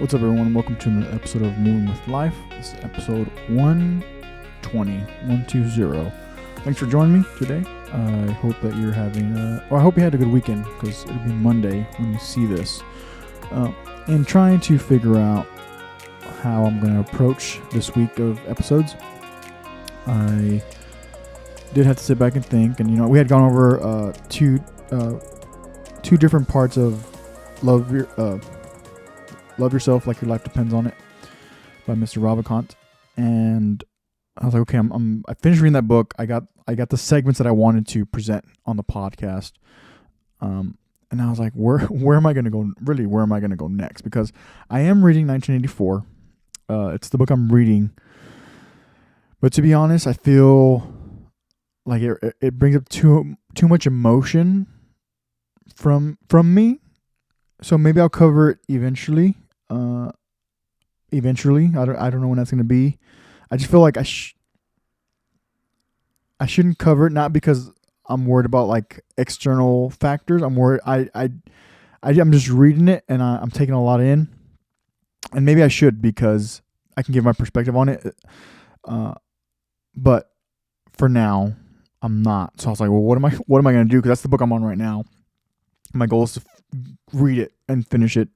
What's up, everyone? Welcome to another episode of Moving with Life. This is episode 120. Thanks for joining me today. I hope that you're having I hope you had a good weekend, because it'll be Monday when you see this. And trying to figure out how I'm going to approach this week of episodes. I did have to sit back and think, and we had gone over two different parts of Love Yourself Like Your Life Depends on It by Mr. Ravikant. And I was like, okay, I finished reading that book. I got the segments that I wanted to present on the podcast. And I was like, where am I going to go? Really, where am I going to go next? Because I am reading 1984. It's the book I'm reading. But to be honest, I feel like it brings up too much emotion from me. So maybe I'll cover it eventually. I don't know when that's going to be. I just feel like I shouldn't cover it, not because I'm worried about like external factors. I'm worried. I'm just reading it and I'm taking a lot in, and maybe I should, because I can give my perspective on it. But for now, I'm not. So I was like, well, what am I going to do? Because that's the book I'm on right now. My goal is to read it and finish it,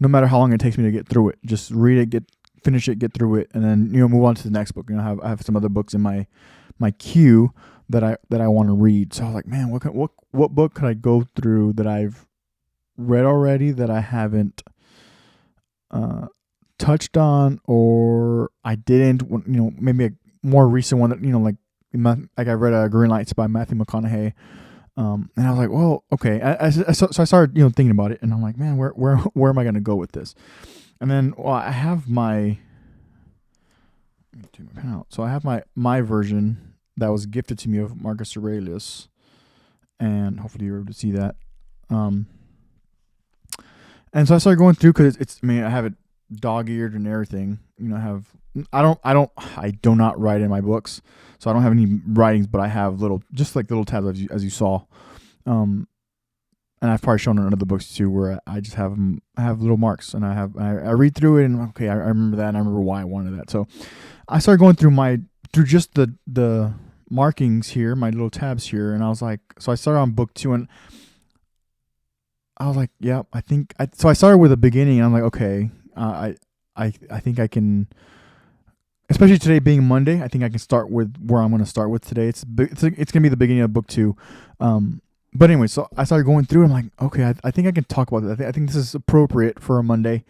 no matter how long it takes me to get through it. Just read it, finish it, get through it, and then move on to the next book. I have some other books in my queue that I want to read. So I was like, man, what book could I go through that I've read already that I haven't touched on, or I didn't? Maybe a more recent one that like I read Green Lights by Matthew McConaughey. And I was like, well, okay. So I started, thinking about it, and I'm like, man, where am I going to go with this? And then, I have let me take my pen out. So I have my version that was gifted to me of Marcus Aurelius, and hopefully you're able to see that. And so I started going through, because I have it dog-eared and everything. I do not write in my books, so I don't have any writings, but I have little tabs as you saw. And I've probably shown in other books too, where I just have little marks, and I read through it, and okay, I remember that, and I remember why I wanted that. So I started going through just the markings here, my little tabs here, and I was like, so I started on book 2, and I was like, yeah, so I started with the beginning, and I'm like, okay, I think I can, especially today being Monday, I think I can start with where I'm going to start with today. It's going to be the beginning of book 2. But anyway, so I started going through, and I'm like, okay, I think I can talk about this. I think this is appropriate for a Monday.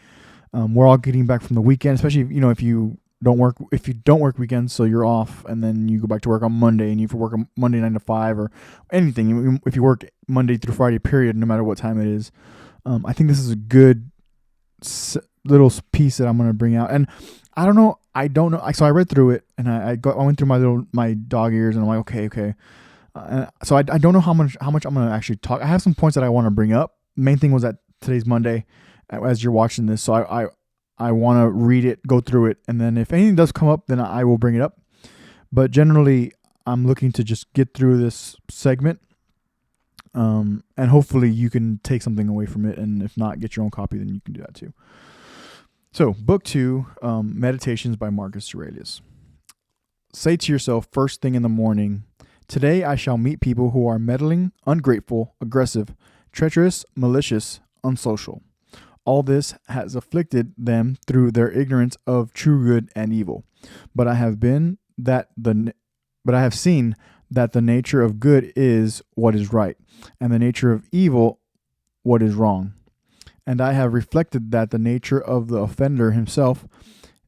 We're all getting back from the weekend, especially if you don't work weekends, so you're off, and then you go back to work on Monday, and you work on Monday 9 to 5 or anything. If you work Monday through Friday, period, no matter what time it is, I think this is a good little piece that I'm going to bring out. And I don't know. So I read through it, and I went through my dog ears, and I'm like, okay. So I don't know how much I'm going to actually talk. I have some points that I want to bring up. Main thing was that today's Monday, as you're watching this, so I want to read it, go through it, and then if anything does come up, then I will bring it up. But generally, I'm looking to just get through this segment, and hopefully you can take something away from it, and if not, get your own copy, then you can do that too. So, book 2, Meditations by Marcus Aurelius. Say to yourself first thing in the morning, today I shall meet people who are meddling, ungrateful, aggressive, treacherous, malicious, unsocial. All this has afflicted them through their ignorance of true good and evil. But I have seen that the nature of good is what is right, and the nature of evil what is wrong. And I have reflected that the nature of the offender himself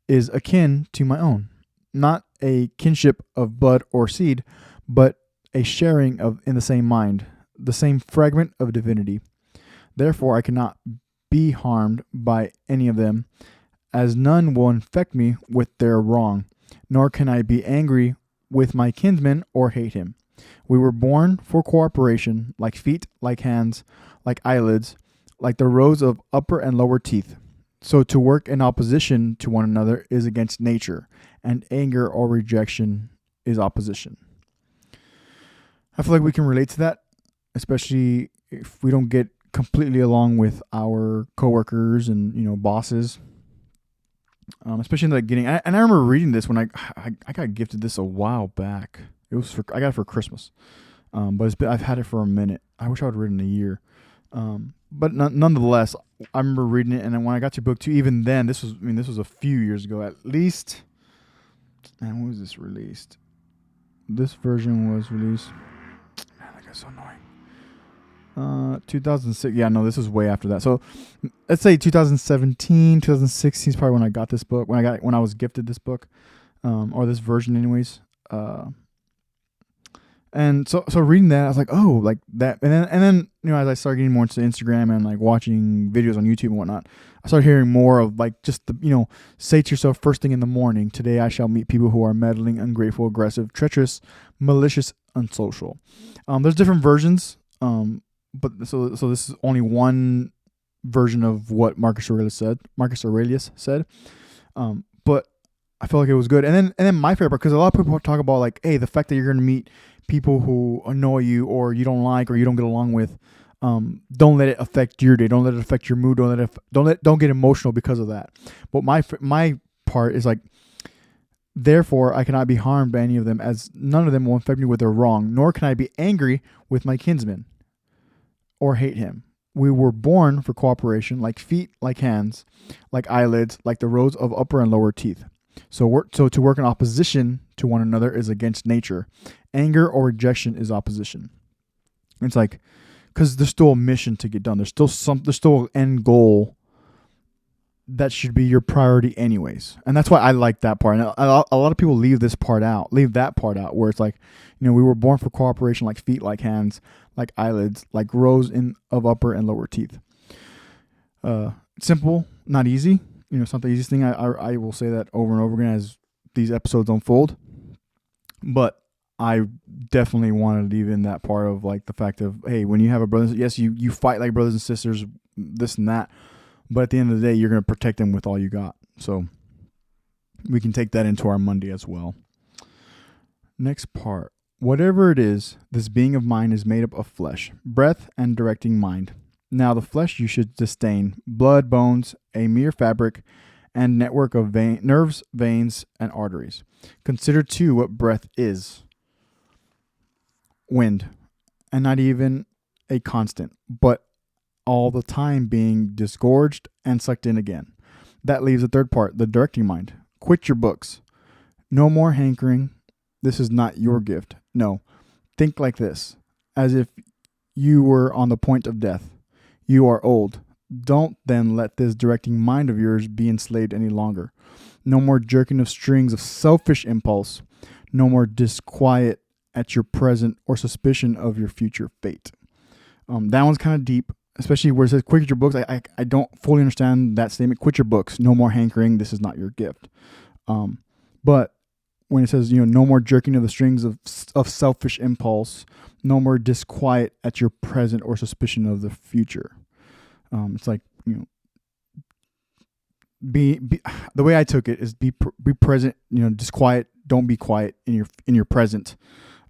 is akin to my own, not a kinship of blood or seed, but a sharing in the same mind, the same fragment of divinity. Therefore, I cannot be harmed by any of them, as none will infect me with their wrong, nor can I be angry with my kinsman or hate him. We were born for cooperation, like feet, like hands, like eyelids, like the rows of upper and lower teeth. So to work in opposition to one another is against nature, and anger or rejection is opposition. I feel like we can relate to that, especially if we don't get completely along with our coworkers and bosses. Especially in the beginning. And I remember reading this when I got gifted this a while back. I got it for Christmas. But I've had it for a minute. I wish I would have written a year. But nonetheless, I remember reading it, and then when I got to book 2, even then, this was a few years ago at least. And when was this released? This version was released. Man, that guy's so annoying. 2006. Yeah, no, this was way after that. So let's say 2017, 2016 is probably when I got this book. When I was gifted this book, or this version, anyways. And so reading that, I was like, oh, like that. And then as I started getting more into Instagram and like watching videos on YouTube and whatnot, I started hearing more of like just the say to yourself first thing in the morning, today I shall meet people who are meddling, ungrateful, aggressive, treacherous, malicious, unsocial. There's different versions. But so this is only one version of what Marcus Aurelius said. But I felt like it was good. And then my favorite part, because a lot of people talk about like, hey, the fact that you're going to meet people who annoy you or you don't like or you don't get along with, don't let it affect your day. Don't let it affect your mood. Don't get emotional because of that. But my part is like, therefore I cannot be harmed by any of them, as none of them will affect me with their wrong, nor can I be angry with my kinsman or hate him. We were born for cooperation, like feet, like hands, like eyelids, like the rows of upper and lower teeth. So to work in opposition to one another is against nature. Anger or rejection is opposition. It's like, because there's still a mission to get done. There's still an end goal that should be your priority anyways. And that's why I like that part. And a lot of people leave that part out, where it's like, we were born for cooperation, like feet, like hands, like eyelids, like rows of upper and lower teeth. Simple, not easy. It's not the easiest thing. I will say that over and over again as these episodes unfold. But I definitely want to leave in that part of like the fact of, hey, when you have a brother, yes, you fight like brothers and sisters, this and that. But at the end of the day, you're going to protect them with all you got. So we can take that into our Monday as well. Next part. Whatever it is, this being of mine is made up of flesh, breath, and directing mind. Now the flesh you should disdain, blood, bones, a mere fabric, and network of nerves, veins, and arteries. Consider too what breath is. Wind, and not even a constant, but all the time being disgorged and sucked in again. That leaves the third part, the directing mind. Quit your books. No more hankering. This is not your gift. No. Think like this, as if you were on the point of death. You are old. Don't then let this directing mind of yours be enslaved any longer. No more jerking of strings of selfish impulse. No more disquiet at your present or suspicion of your future fate. That one's kind of deep, especially where it says quit your books. I don't fully understand that statement. Quit your books. No more hankering. This is not your gift. But when it says, no more jerking of the strings of selfish impulse, no more disquiet at your present or suspicion of the future. It's like, be the way I took it is be present, disquiet. Don't be quiet in your present,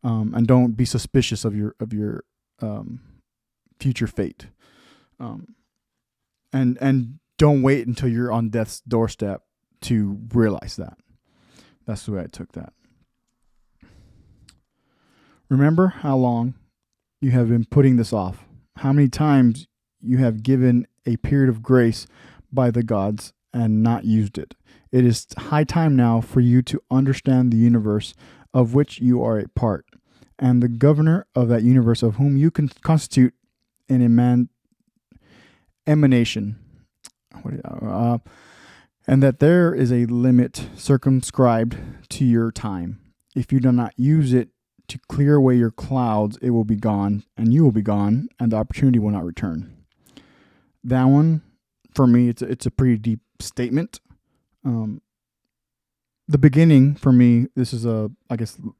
and don't be suspicious of your future fate. And don't wait until you're on death's doorstep to realize that. That's the way I took that. Remember how long you have been putting this off. How many times you have given a period of grace by the gods and not used it. It is high time now for you to understand the universe of which you are a part, and the governor of that universe of whom you can constitute an emanation. And that there is a limit circumscribed to your time. If you do not use it to clear away your clouds, it will be gone, and you will be gone, and the opportunity will not return. That one, for me, it's a pretty deep statement. The beginning, for me, this is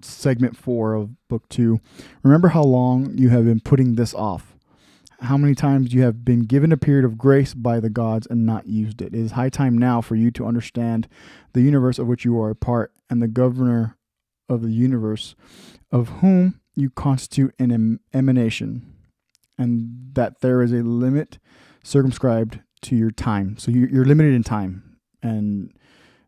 segment 4 of book 2. Remember how long you have been putting this off. How many times you have been given a period of grace by the gods and not used it. It is high time now for you to understand the universe of which you are a part, and the governor of the universe of whom you constitute an emanation. and that there is a limit circumscribed to your time. So you're limited in time, and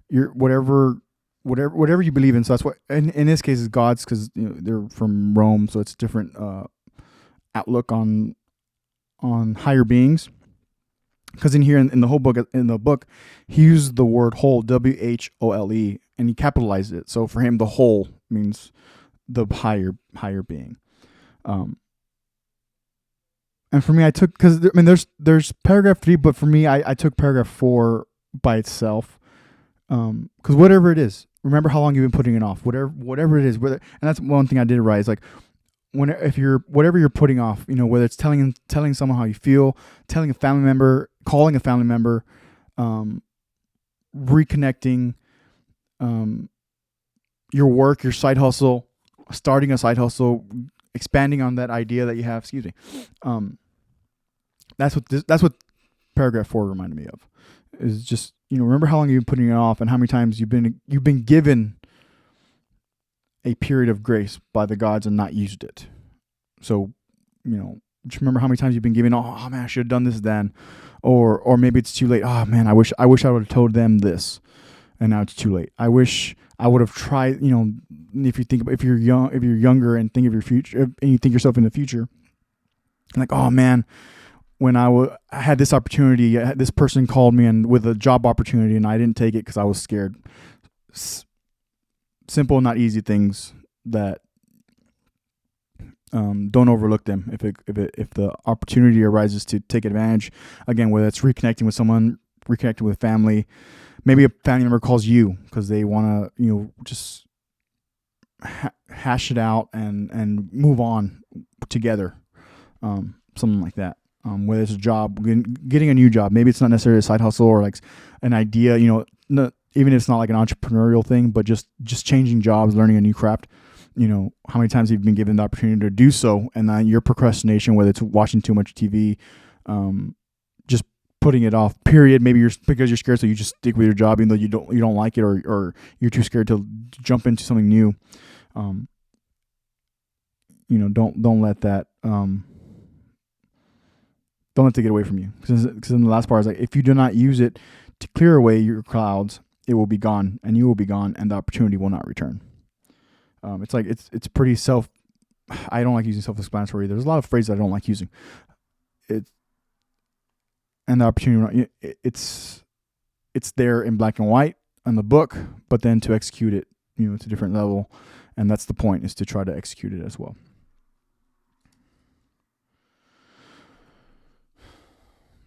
you're whatever you believe in. So that's what in this case is God's, because they're from Rome, so it's different outlook on higher beings. Because in here in the whole book, he used the word whole, WHOLE, and he capitalized it. So for him, the whole means the higher being. And for me, I took, because there's paragraph 3, but for me, I took paragraph 4 by itself. Because whatever it is, remember how long you've been putting it off. Whatever it is, and that's one thing I did right. Is like, whatever you're putting off, whether it's telling someone how you feel, telling a family member, calling a family member, reconnecting, your work, your side hustle, starting a side hustle, expanding on that idea that you have. Excuse me. That's what paragraph 4 reminded me of. Is just, remember how long you've been putting it off, and how many times you've been given a period of grace by the gods and not used it. So, just remember how many times you've been given, oh man, I should have done this then, or maybe it's too late. Oh man, I wish I would have told them this, and now it's too late. I wish I would have tried. If you're younger and think of your future, and you think yourself in the future, like, oh man, when I had this opportunity, this person called me and with a job opportunity, and I didn't take it because I was scared. Simple, not easy things that don't overlook them. If the opportunity arises to take advantage, again, whether it's reconnecting with someone, reconnecting with family, maybe a family member calls you because they want to, just hash it out and move on together, something like that. Whether it's a job, getting a new job, maybe it's not necessarily a side hustle or like an idea, even if it's not like an entrepreneurial thing, but just changing jobs, learning a new craft. How many times have you been given the opportunity to do so, and then your procrastination, whether it's watching too much TV, just putting it off, period. Maybe because you're scared, so you just stick with your job even though you don't like it, or you're too scared to jump into something new. Don't let that don't let it get away from you. Because in the last part, it's like, if you do not use it to clear away your clouds, it will be gone, and you will be gone, and the opportunity will not return. It's like it's pretty I don't like using self-explanatory. There's a lot of phrases I don't like using. And the opportunity, it's there in black and white in the book, but then to execute it, it's a different level, and that's the point, is to try to execute it as well.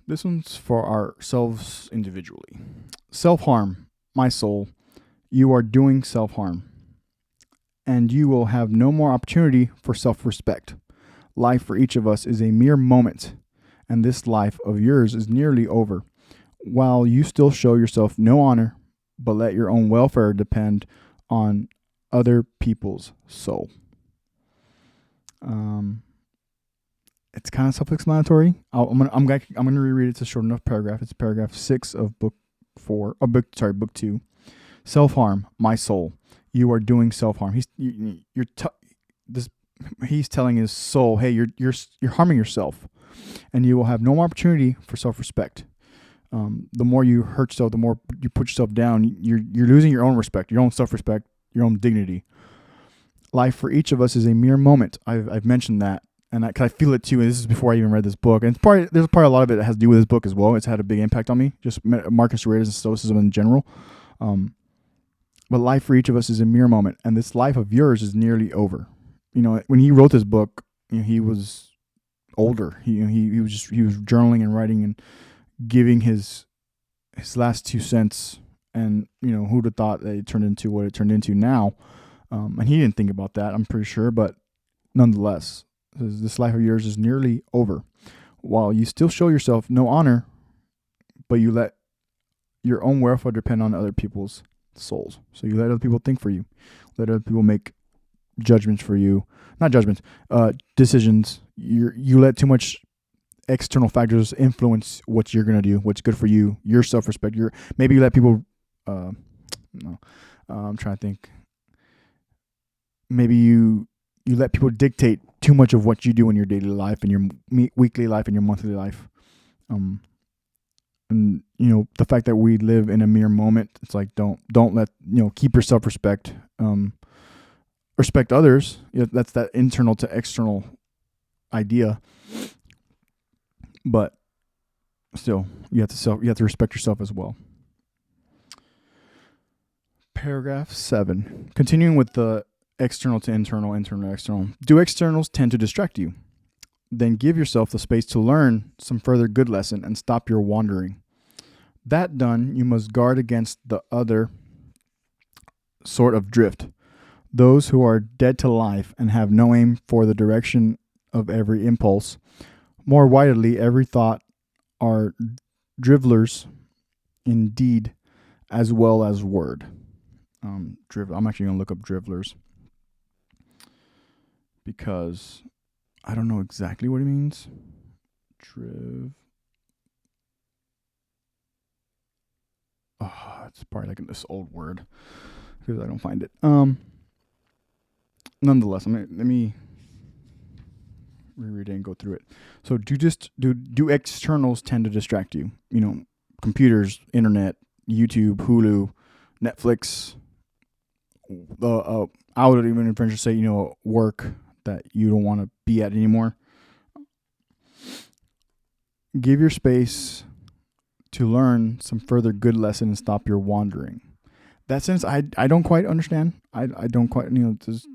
This one's for ourselves individually. Self-harm, my soul, you are doing self-harm, and you will have no more opportunity for self-respect. Life for each of us is a mere moment, and this life of yours is nearly over, while you still show yourself no honor, but let your own welfare depend on other people's soul. It's kind of self-explanatory. I'm gonna reread it. It's a short enough paragraph. It's paragraph 6 of book 2. Self-harm, my soul, you are doing self-harm. He's telling his soul, hey, you're harming yourself, and you will have no more opportunity for self-respect. The more you hurt yourself, the more you put yourself down, you're losing your own respect, your own self-respect, your own dignity. Life for each of us is a mere moment. I've mentioned that. And I feel it too. And this is before I even read this book. And there's probably a lot of it that has to do with this book as well. It's had a big impact on me. Just Marcus Aurelius and Stoicism in general. But life for each of us is a mere moment, and this life of yours is nearly over. When he wrote this book, he was older. He was journaling and writing and giving his last 2 cents. And who'd have thought that it turned into what it turned into now? And he didn't think about that, I'm pretty sure. But nonetheless, this life of yours is nearly over, while you still show yourself no honor, but you let your own welfare depend on other people's souls. So you let other people think for you, let other people make judgments for you, not judgments, decisions. You let too much external factors influence what you're gonna do, what's good for you, your self-respect. Maybe you let people. I'm trying to think. Maybe you you let people dictate too much of what you do in your daily life and your weekly life and your monthly life. And the fact that we live in a mere moment, it's like don't let keep your self-respect, respect others. That's that internal to external idea, but still you have to respect yourself as well. Paragraph 7, continuing with the external to internal, internal to external. Do externals tend to distract you? Then give yourself the space to learn some further good lesson and stop your wandering. That done, you must guard against the other sort of drift, those who are dead to life and have no aim for the direction of every impulse. More widely, every thought are drivellers indeed, as well as word. I'm actually going to look up drivellers because I don't know exactly what it means. It's probably like this old word because I don't find it. Nonetheless, let me reread it and go through it. So do externals tend to distract you? Computers, internet, YouTube, Hulu, Netflix. I would even venture to say, work that you don't want to be at anymore. Give your space to learn some further good lesson and stop your wandering. That sense, I don't quite understand. I don't quite, just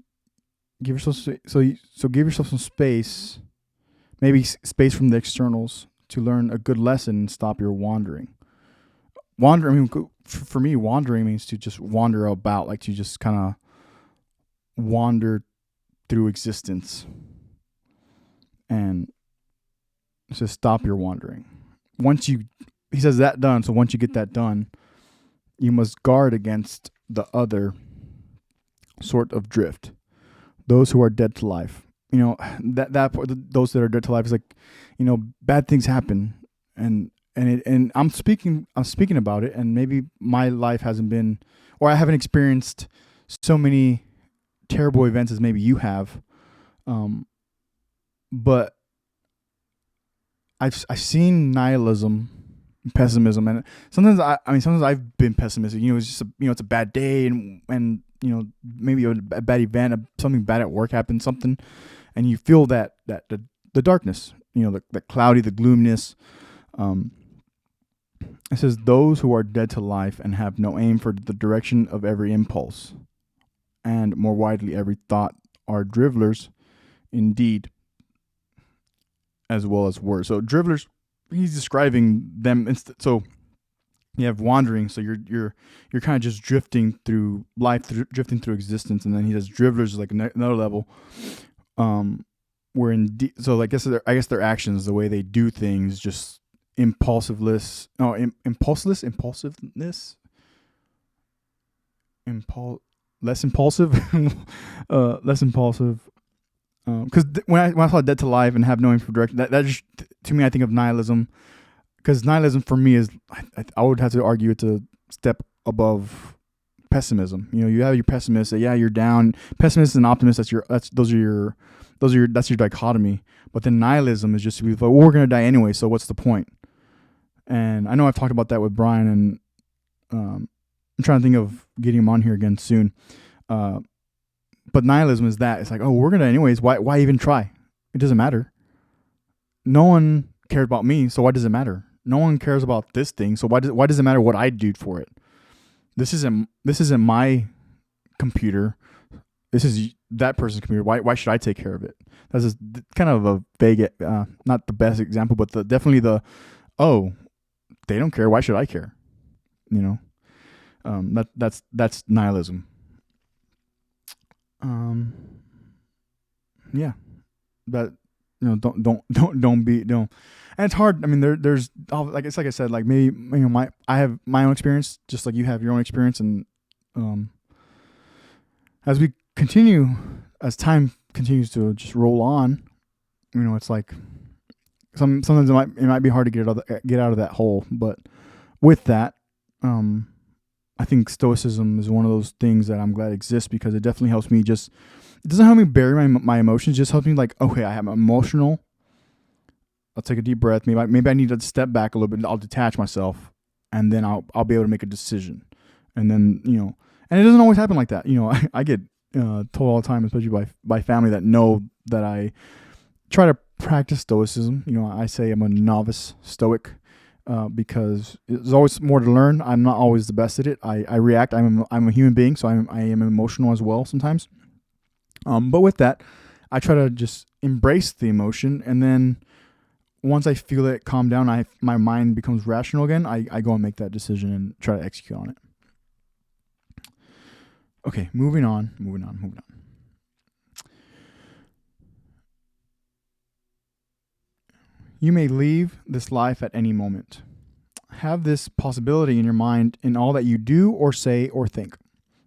give yourself, so give yourself some space, maybe space from the externals to learn a good lesson and stop your wandering. For me, wandering means to just wander about, like to just kind of wander through existence. And so stop your wandering. He says that done, so once you get that done, you must guard against the other sort of drift, those who are dead to life. Those that are dead to life is like, bad things happen, and I'm speaking about it, and maybe my life hasn't been, or I haven't experienced so many terrible events as maybe you have, but I've seen nihilism, pessimism, and sometimes I've been pessimistic. It's just it's a bad day, and maybe a bad event, something bad at work happened, something, and you feel that the darkness, the cloudy, the gloominess. It says those who are dead to life and have no aim for the direction of every impulse, and more widely every thought, are drivellers indeed, as well as words. So drivellers, he's describing them. So you have wandering. So you're kind of just drifting through life, drifting through existence, and then he says drivellers is like another level. Where so I guess their actions, the way they do things, just impulsiveness, less impulsive, less impulsive. Because when I saw dead to life and have no aim for direction, that just, to me, I think of nihilism. Because nihilism for me is, I would have to argue it's a step above pessimism. You have your pessimist that you're down. Pessimist and optimist, that's your dichotomy. But then nihilism is just to be like, well, we're gonna die anyway, so what's the point? And I know I've talked about that with Brian, and I'm trying to think of getting him on here again soon. But nihilism is that. It's like, oh, we're going to anyways. Why even try? It doesn't matter. No one cared about me, so why does it matter? No one cares about this thing, so why does it matter what I do for it? This isn't my computer. This is that person's computer. Why should I take care of it? That's just kind of a vague, not the best example, but definitely they don't care. Why should I care? That's nihilism. Yeah, that don't, and it's hard. I mean, there's like I said, like maybe I have my own experience, just like you have your own experience, and as time continues to just roll on, it's like sometimes it might be hard to get out of that hole, but with that, I think Stoicism is one of those things that I'm glad exists, because it definitely helps me just It doesn't help me bury my emotions. It just helps me like, okay, I am emotional. I'll take a deep breath. Maybe I need to step back a little bit. I'll detach myself, and then I'll be able to make a decision. And then and it doesn't always happen like that. I get told all the time, especially by family that know that I try to practice stoicism. I say I'm a novice stoic because there's always more to learn. I'm not always the best at it. I react. I'm a human being, so I am emotional as well sometimes. But with that, I try to just embrace the emotion, and then once I feel it calm down, my mind becomes rational again. I go and make that decision and try to execute on it. Okay, moving on. You may leave this life at any moment. Have this possibility in your mind in all that you do or say or think.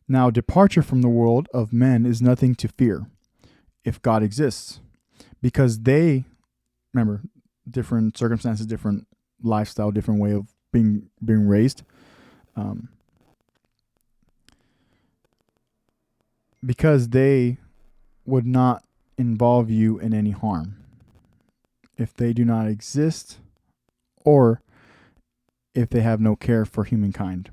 Now, departure from the world of men is nothing to fear, if God exists, because remember, different circumstances, different lifestyle, different way of being raised. Because they would not involve you in any harm. If they do not exist, or if they have no care for humankind,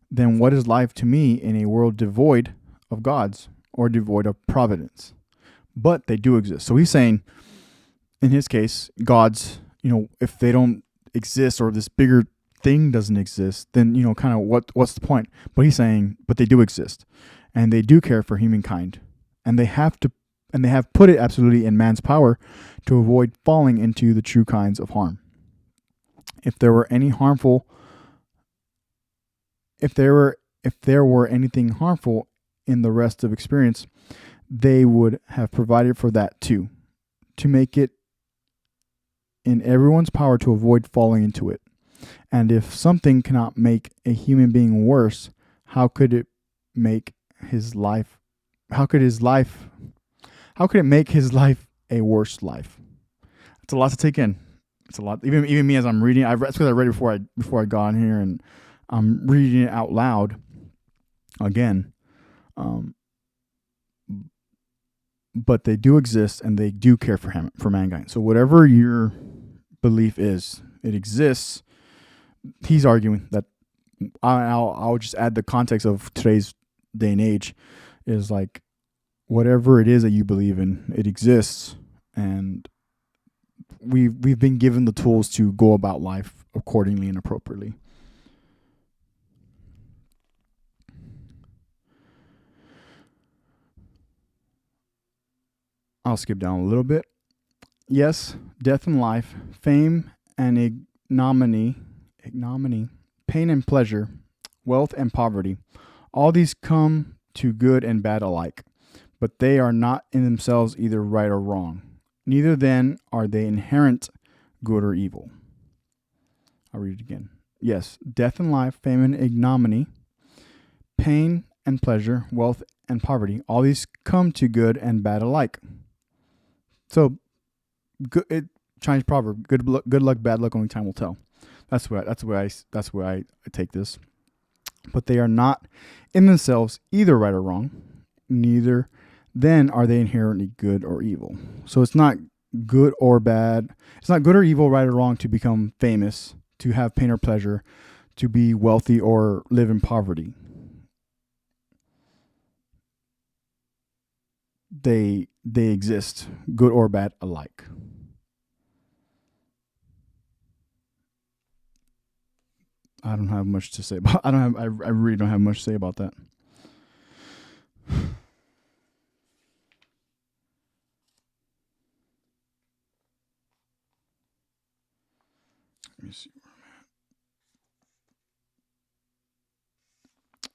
then what is life to me in a world devoid of gods or devoid of providence? But they do exist. So he's saying, in his case, gods, if they don't exist or this bigger thing doesn't exist, then, kind of what's the point? But he's saying, but they do exist, and they do care for humankind, and they have put it absolutely in man's power to avoid falling into the true kinds of harm. If there were anything harmful in the rest of experience, they would have provided for that too, to make it in everyone's power to avoid falling into it. And if something cannot make a human being worse, how could it make his life a worse life? It's a lot to take in. It's a lot. Even me as I'm reading, that's because I read it before I got on here, and I'm reading it out loud again. But they do exist, and they do care for mankind. So whatever your belief is, it exists. He's arguing that I'll just add the context of today's day and age is like whatever it is that you believe in, it exists, and we've been given the tools to go about life accordingly and appropriately. I'll skip down a little bit. Yes, death and life, fame and ignominy, pain and pleasure, wealth and poverty, all these come to good and bad alike, but they are not in themselves either right or wrong. Neither then are they inherent good or evil. I'll read it again. Yes, death and life, fame and ignominy, pain and pleasure, wealth and poverty, all these come to good and bad alike. So, Chinese proverb: good luck, bad luck, only time will tell. That's where I take this. But they are not in themselves either right or wrong. Neither then are they inherently good or evil. So it's not good or bad. It's not good or evil, right or wrong, to become famous, to have pain or pleasure, to be wealthy or live in poverty. They exist, good or bad alike. I don't have much to say about. I really don't have much to say about that. Let me see where I'm at.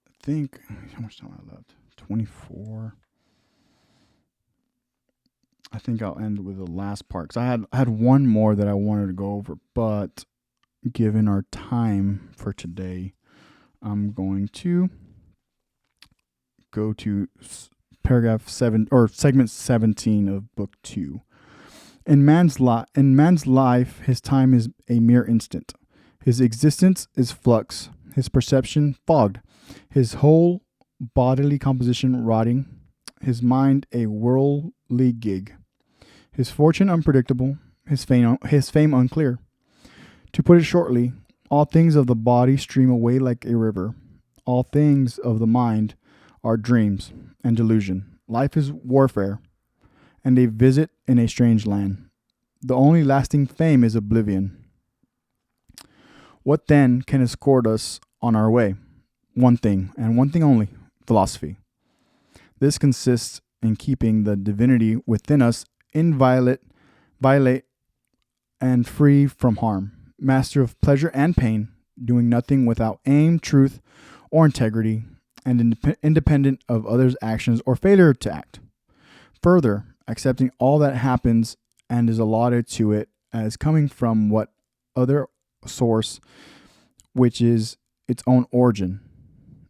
I think, how much time I left? 24. I think I'll end with the last part, because I had one more that I wanted to go over, but given our time for today, I'm going to go to paragraph 7 or segment 17 of book 2. In man's life, his time is a mere instant. His existence is flux, his perception fogged, his whole bodily composition rotting, his mind a worldly gig, his fortune unpredictable, his fame unclear. To put it shortly, all things of the body stream away like a river. All things of the mind are dreams and delusion. Life is warfare and a visit in a strange land. The only lasting fame is oblivion. What then can escort us on our way? One thing, and one thing only, philosophy. This consists in keeping the divinity within us inviolate, violate, and free from harm, master of pleasure and pain, doing nothing without aim, truth, or integrity, and independent of others' actions or failure to act. Further, accepting all that happens and is allotted to it as coming from what other source, which is its own origin,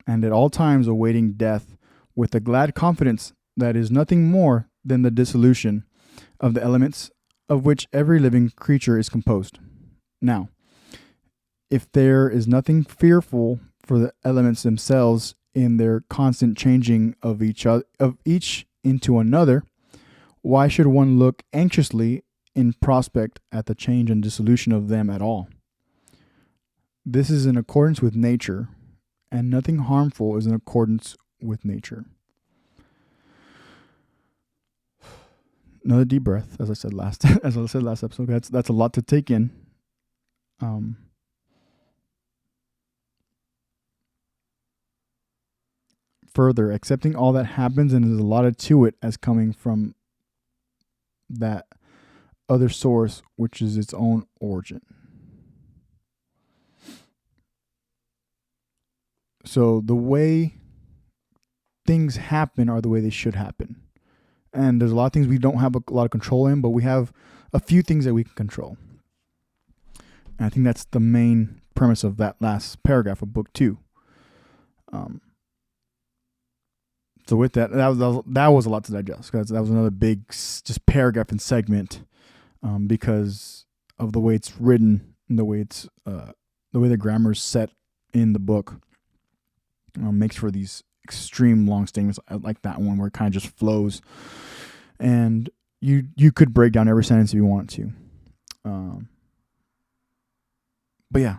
and at all times awaiting death with the glad confidence that is nothing more than the dissolution of the elements of which every living creature is composed. Now, if there is nothing fearful for the elements themselves in their constant changing of each into another, why should one look anxiously in prospect at the change and dissolution of them at all? This is in accordance with nature, and nothing harmful is in accordance with nature. Another deep breath, as I said last episode. That's a lot to take in. Further, accepting all that happens and is allotted to it as coming from that other source, which is its own origin. So the way things happen are the way they should happen. And there's a lot of things we don't have a lot of control in, but we have a few things that we can control. And I think that's the main premise of that last paragraph of book 2. So with that was a lot to digest, because that was another big just paragraph and segment, because of the way it's written and the way the grammar is set in the book. Makes for these extreme long statements like that one, where it kind of just flows, and you could break down every sentence if you want to. But yeah,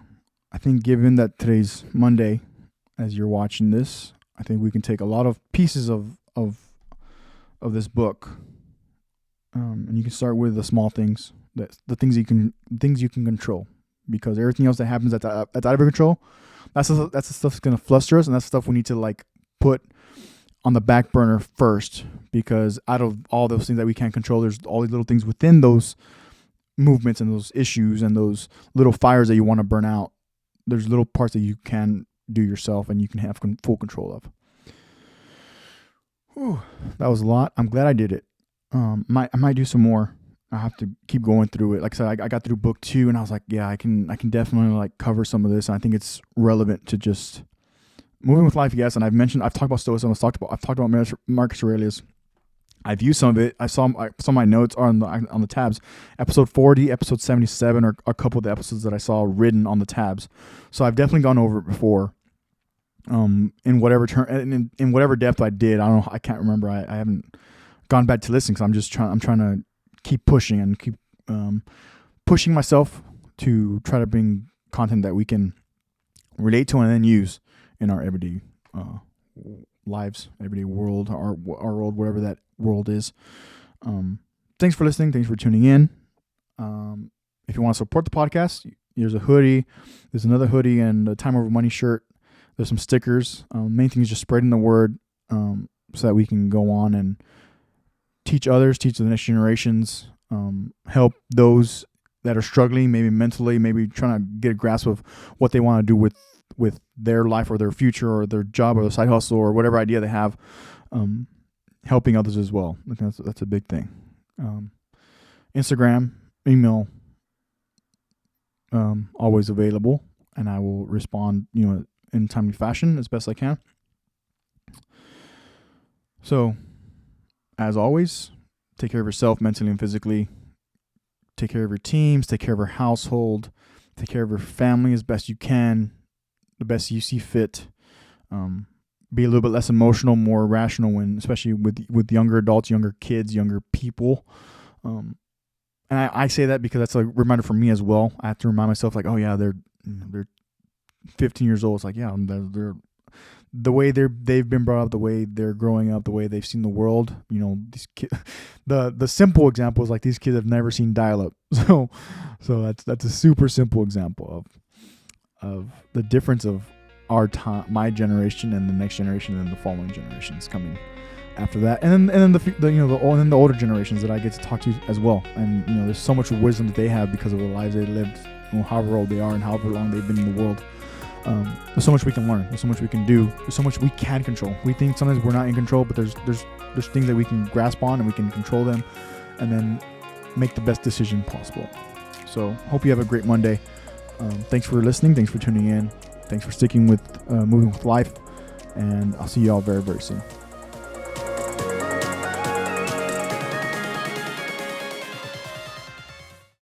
I think given that today's Monday, as you're watching this, I think we can take a lot of pieces of this book, and you can start with the small things, the things you can control, because everything else that happens that's out of your control, that's the stuff that's gonna fluster us, and that's stuff we need to put on the back burner first, because out of all those things that we can't control, there's all these little things within those movements and those issues and those little fires that you want to burn out. There's little parts that you can do yourself and you can have full control of. Whew, that was a lot. I'm glad I did it. I might do some more. I have to keep going through it. Like I said, I got through book 2 and I was like, yeah, I can definitely cover some of this. And I think it's relevant to just moving with life. Yes. And I've talked about Stoicism. I've talked about Marcus Aurelius. I've used some of it. I saw my notes on the tabs. Episode 40, episode 77 are a couple of the episodes that I saw written on the tabs. So I've definitely gone over it before. In whatever in whatever depth I did. I don't know. I can't remember. I haven't gone back to listen, because I'm trying to keep pushing and keep pushing myself to try to bring content that we can relate to and then use in our everyday lives, everyday world, our world, whatever that world is. Thanks for listening. Thanks for tuning in. If you want to support the podcast, there's a hoodie. There's another hoodie and a Time Over Money shirt. There's some stickers. Main thing is just spreading the word, so that we can go on and teach others, teach the next generations, help those that are struggling, maybe mentally, maybe trying to get a grasp of what they want to do with their life or their future or their job or their side hustle or whatever idea they have, helping others as well. I think that's a big thing. Instagram, email, always available, and I will respond, in timely fashion as best I can. So, as always, take care of yourself mentally and physically. Take care of your teams. Take care of your household. Take care of your family as best you can, the best you see fit. be a little bit less emotional, more rational, when especially with younger adults, younger kids, younger people. And I say that because that's a reminder for me as well. I have to remind myself, like, oh yeah, they're 15 years old. It's like, yeah, they're the way they've been brought up, the way they're growing up, the way they've seen the world. You know, these kids. The simple example is like these kids have never seen dial-up. So that's a super simple example of the difference of our time, my generation, and the next generation, and the following generations coming after that, and then the older generations that I get to talk to as well. And there's so much wisdom that they have because of the lives they lived, however old they are and however long they've been in the world. There's so much we can learn. There's so much we can do. There's so much we can control. We think sometimes we're not in control, but there's things that we can grasp on and we can control them, and then make the best decision possible. So hope you have a great Monday. Thanks for listening. Thanks for tuning in. Thanks for sticking with moving with life. And I'll see you all very, very soon.